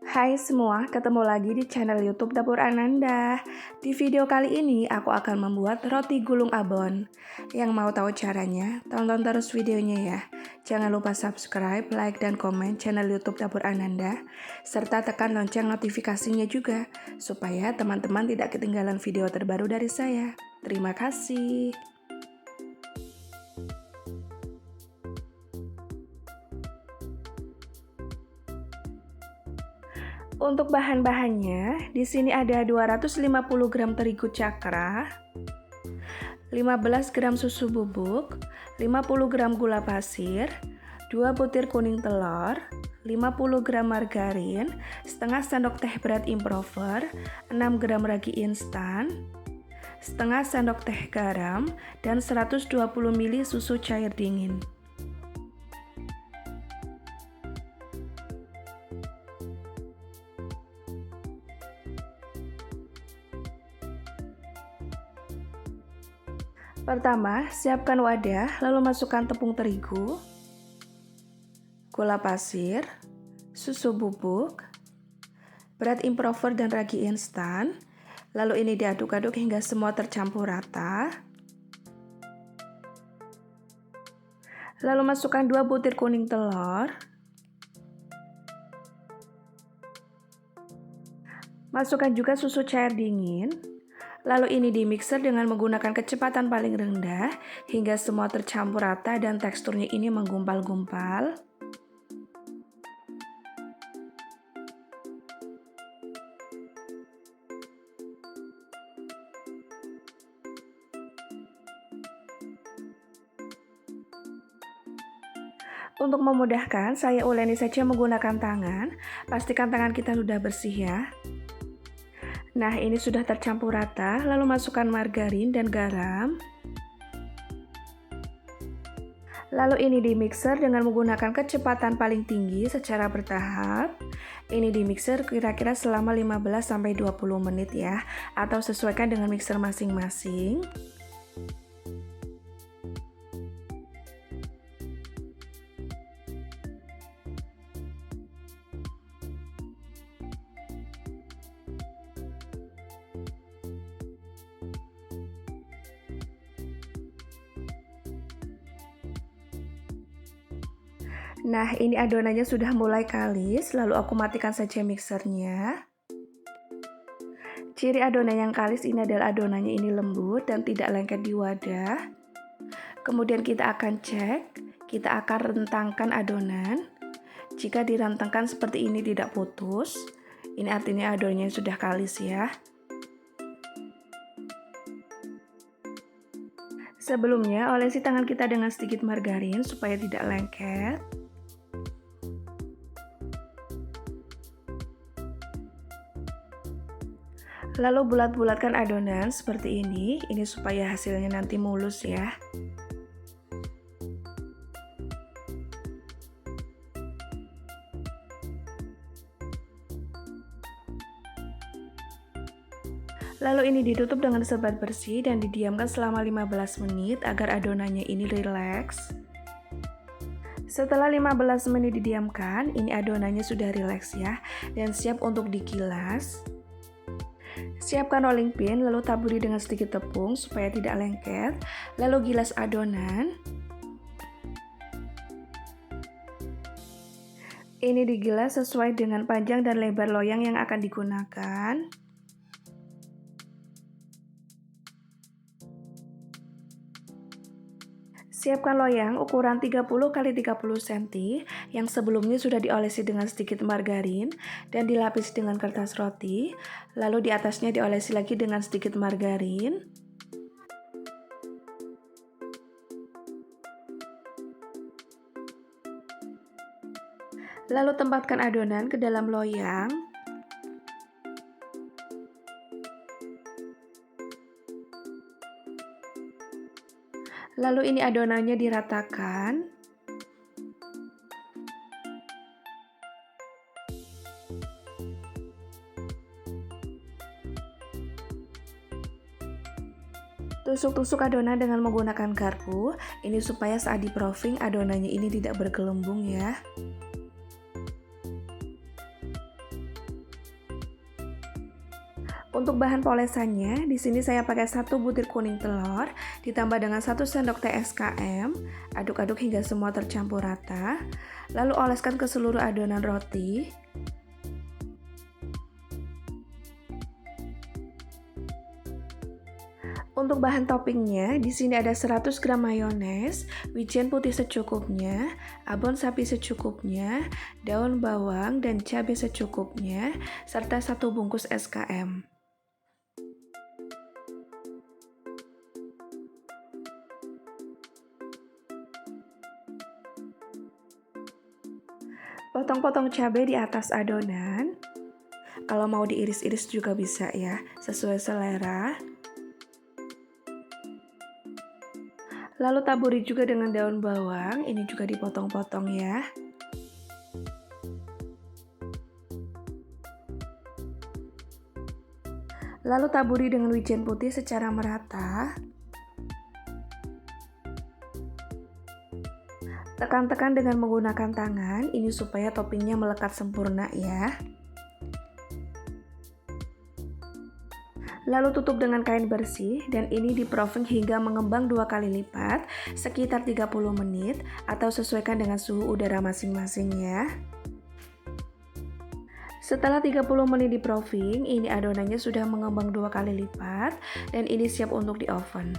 Hai semua, ketemu lagi di channel YouTube Dapur Ananda. Di video kali ini aku akan membuat roti gulung abon. Yang mau tahu caranya, tonton terus videonya ya. Jangan lupa subscribe, like, dan komen channel YouTube Dapur Ananda, serta tekan lonceng notifikasinya juga, supaya teman-teman tidak ketinggalan video terbaru dari saya. Terima kasih. Untuk bahan-bahannya, di sini ada 250 gram terigu cakra, 15 gram susu bubuk, 50 gram gula pasir, 2 butir kuning telur, 50 gram margarin, setengah sendok teh berat improver, 6 gram ragi instan, setengah sendok teh garam, dan 120 ml susu cair dingin. Pertama, siapkan wadah, lalu masukkan tepung terigu, gula pasir, susu bubuk, berat improver dan ragi instan. Lalu ini diaduk-aduk hingga semua tercampur rata. Lalu masukkan 2 butir kuning telur. Masukkan juga susu cair dingin. Lalu ini dimixer dengan menggunakan kecepatan paling rendah hingga semua tercampur rata dan teksturnya ini menggumpal-gumpal. Untuk memudahkan, saya uleni saja menggunakan tangan. Pastikan tangan kita sudah bersih ya. Nah, ini sudah tercampur rata, lalu masukkan margarin dan garam. Lalu ini dimixer dengan menggunakan kecepatan paling tinggi secara bertahap. Ini dimixer kira-kira selama 15-20 menit ya, atau sesuaikan dengan mixer masing-masing. Nah, ini adonannya sudah mulai kalis, lalu aku matikan saja mixernya. Ciri adonan yang kalis ini adalah adonannya ini lembut dan tidak lengket di wadah. Kemudian kita akan cek, kita akan rentangkan adonan. Jika direntangkan seperti ini tidak putus, ini artinya adonannya sudah kalis ya. Sebelumnya, olesi tangan kita dengan sedikit margarin supaya tidak lengket. Lalu bulat-bulatkan adonan seperti ini supaya hasilnya nanti mulus ya. Lalu ini ditutup dengan sebat bersih dan didiamkan selama 15 menit agar adonannya ini rileks. Setelah 15 menit didiamkan, ini adonannya sudah rileks ya dan siap untuk digilas. Siapkan rolling pin, lalu taburi dengan sedikit tepung supaya tidak lengket. Lalu gilas adonan. Ini digilas sesuai dengan panjang dan lebar loyang yang akan digunakan. Siapkan loyang ukuran 30 x 30 cm yang sebelumnya sudah diolesi dengan sedikit margarin dan dilapis dengan kertas roti, lalu di atasnya diolesi lagi dengan sedikit margarin. Lalu tempatkan adonan ke dalam loyang. Lalu ini adonannya diratakan. Tusuk-tusuk adonan dengan menggunakan garpu. Ini supaya saat di-proofing adonannya ini tidak bergelembung ya. Untuk bahan polesannya, di sini saya pakai 1 butir kuning telur, ditambah dengan 1 sendok teh SKM. Aduk-aduk hingga semua tercampur rata. Lalu oleskan ke seluruh adonan roti. Untuk bahan toppingnya, di sini ada 100 gram mayones, wijen putih secukupnya, abon sapi secukupnya, daun bawang dan cabai secukupnya, serta 1 bungkus SKM. Potong-potong cabai di atas adonan. Kalau mau diiris-iris juga bisa ya, sesuai selera. Lalu taburi juga dengan daun bawang, ini juga dipotong-potong ya. Lalu taburi dengan wijen putih secara merata. Tekan-tekan dengan menggunakan tangan, ini supaya toppingnya melekat sempurna ya. Lalu tutup dengan kain bersih dan ini di-proofing hingga mengembang 2 kali lipat sekitar 30 menit atau sesuaikan dengan suhu udara masing-masing ya. Setelah 30 menit di-proofing, ini adonannya sudah mengembang 2 kali lipat dan ini siap untuk di oven.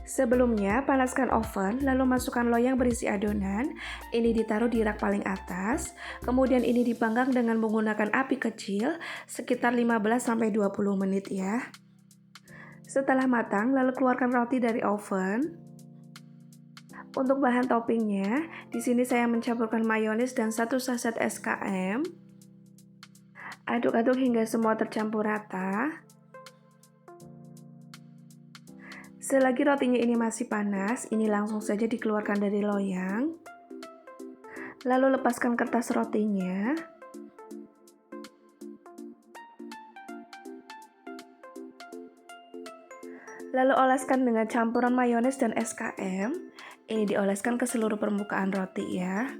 Sebelumnya, panaskan oven, lalu masukkan loyang berisi adonan. Ini ditaruh di rak paling atas. Kemudian ini dipanggang dengan menggunakan api kecil sekitar 15-20 menit ya. Setelah matang, lalu keluarkan roti dari oven. Untuk bahan toppingnya, di sini saya mencampurkan mayones dan 1 saset SKM. Aduk-aduk hingga semua tercampur rata. Selagi rotinya ini masih panas, ini langsung saja dikeluarkan dari loyang. Lalu lepaskan kertas rotinya. Lalu oleskan dengan campuran mayones dan SKM. Ini dioleskan ke seluruh permukaan roti ya.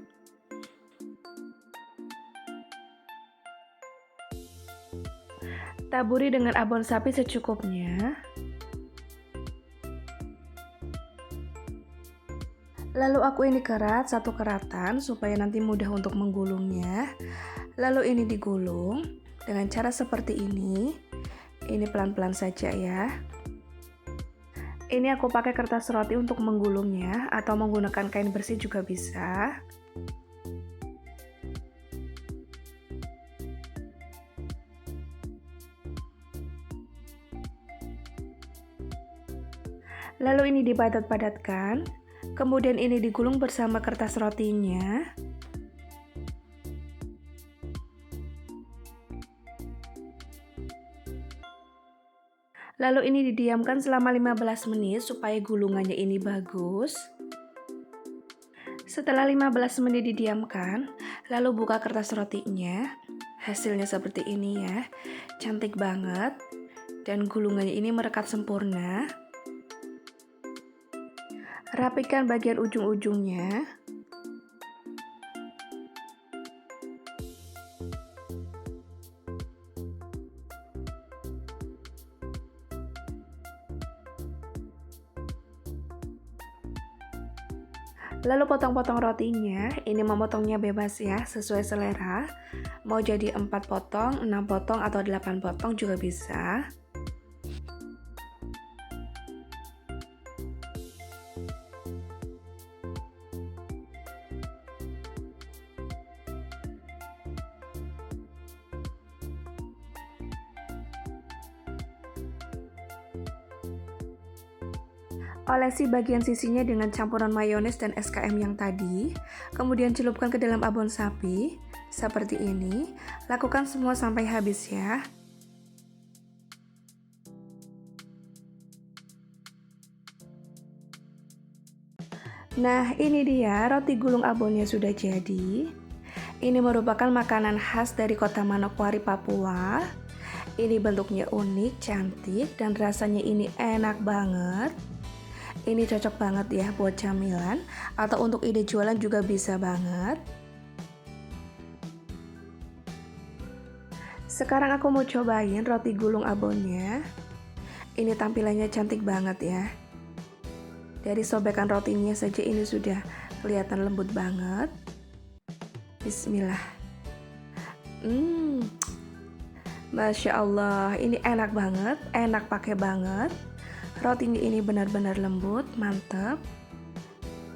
Taburi dengan abon sapi secukupnya. Lalu aku ini kerat 1 keratan supaya nanti mudah untuk menggulungnya. Lalu ini digulung dengan cara seperti ini. Ini pelan-pelan saja ya. Ini aku pakai kertas roti untuk menggulungnya atau menggunakan kain bersih juga bisa. Lalu ini dipadat-padatkan. Kemudian ini digulung bersama kertas rotinya. Lalu ini didiamkan selama 15 menit supaya gulungannya ini bagus. Setelah 15 menit didiamkan, lalu buka kertas rotinya. Hasilnya seperti ini ya. Cantik banget. Dan gulungannya ini merekat sempurna. Rapikan bagian ujung-ujungnya. Lalu potong-potong rotinya. Ini memotongnya bebas ya, sesuai selera. Mau jadi 4 potong, 6 potong, atau 8 potong juga bisa. Olesi bagian sisinya dengan campuran mayones dan SKM yang tadi, kemudian celupkan ke dalam abon sapi, seperti ini. Lakukan semua sampai habis ya. Nah, ini dia roti gulung abonnya sudah jadi. Ini merupakan makanan khas dari kota Manokwari, Papua. Ini bentuknya unik, cantik, dan rasanya ini enak banget. Ini cocok banget ya buat camilan atau untuk ide jualan juga bisa banget. Sekarang aku mau cobain roti gulung abonnya. Ini tampilannya cantik banget ya. Dari sobekan rotinya saja ini sudah kelihatan lembut banget. Bismillah. Masya Allah, ini enak banget, enak pakai banget. Rotinya ini benar-benar lembut, mantap.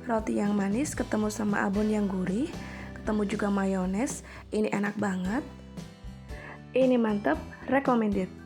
Roti yang manis ketemu sama abon yang gurih, ketemu juga mayones, ini enak banget. Ini mantap, recommended.